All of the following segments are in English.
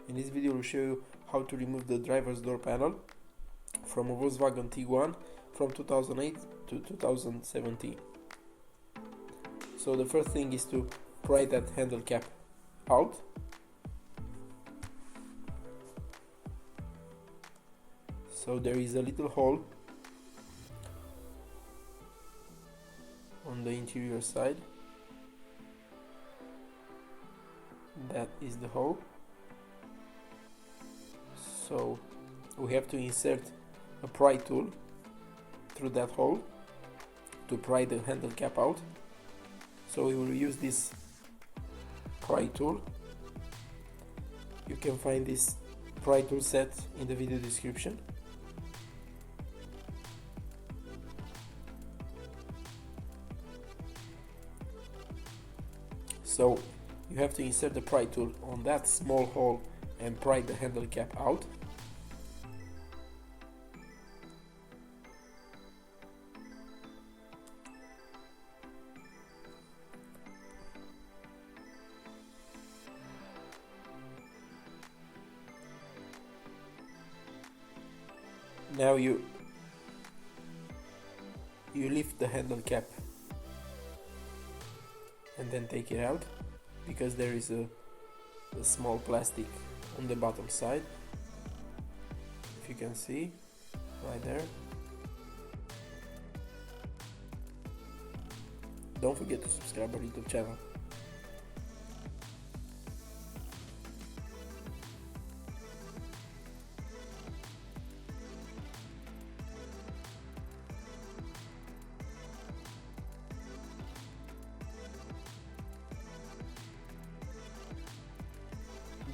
In this video we'll show you how to remove the driver's door panel from a Volkswagen Tiguan from 2008 to 2017. So the first thing is to pry that handle cap out. So there is a little hole on the interior side. That is the hole. So we have to insert a pry tool through that hole to pry the handle cap out. So we will use this pry tool. You can find this pry tool set in the video description. So you have to insert the pry tool on that small hole and pry the handle cap out. Now you lift the handle cap and then take it out, because there is a small plastic on the bottom side, if you can see right there. Don't forget to subscribe our YouTube channel.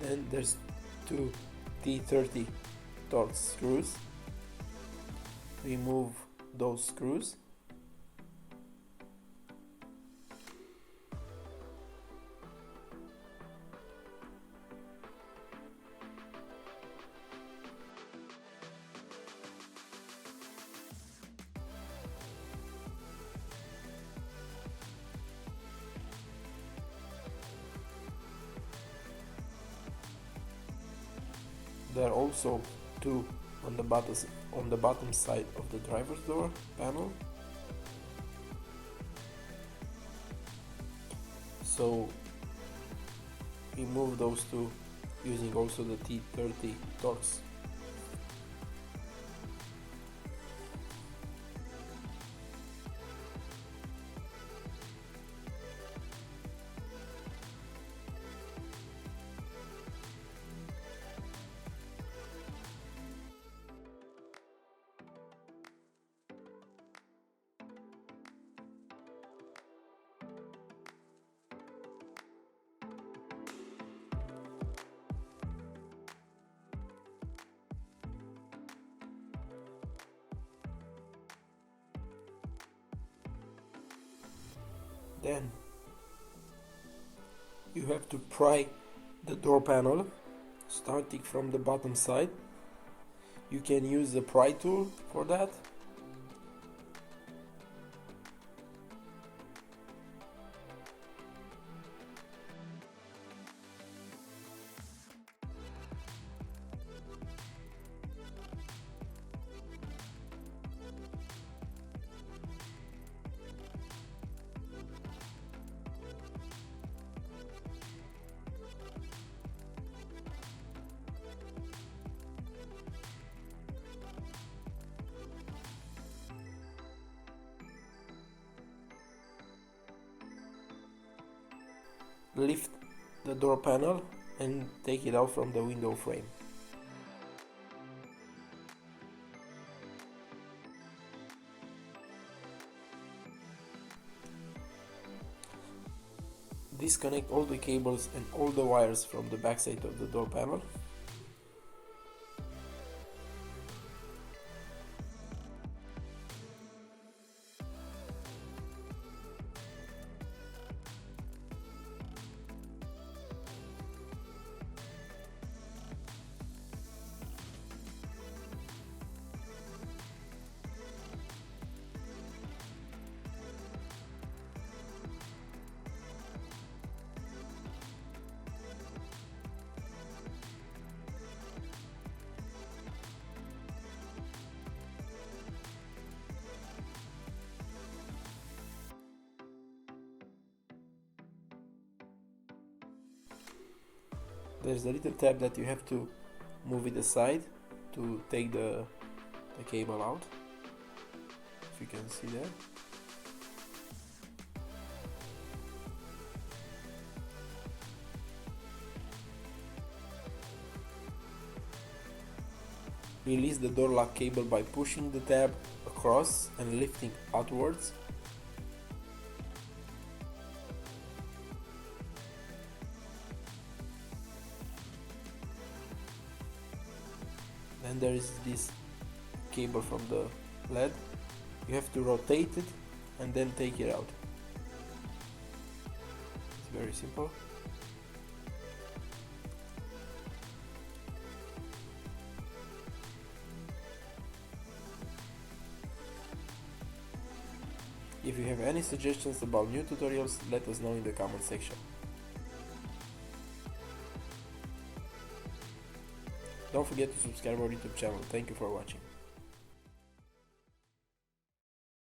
Then there's two T30 Torx screws. Remove those screws. There are also two on the bottom side of the driver's door panel. So remove those two using also the T30 Torx. Then you have to pry the door panel, starting from the bottom side. You can use the pry tool for that. Lift the door panel and take it out from the window frame. Disconnect all the cables and all the wires from the backside of the door panel. there's a little tab that you have to move it aside to take the cable out, if you can see there. Release the door lock cable by pushing the tab across and lifting outwards. Then there is this cable from the LED. You have to rotate it and then take it out. It's very simple. If you have any suggestions about new tutorials, let us know in the comment section. Don't forget to subscribe our YouTube channel. Thank you for watching.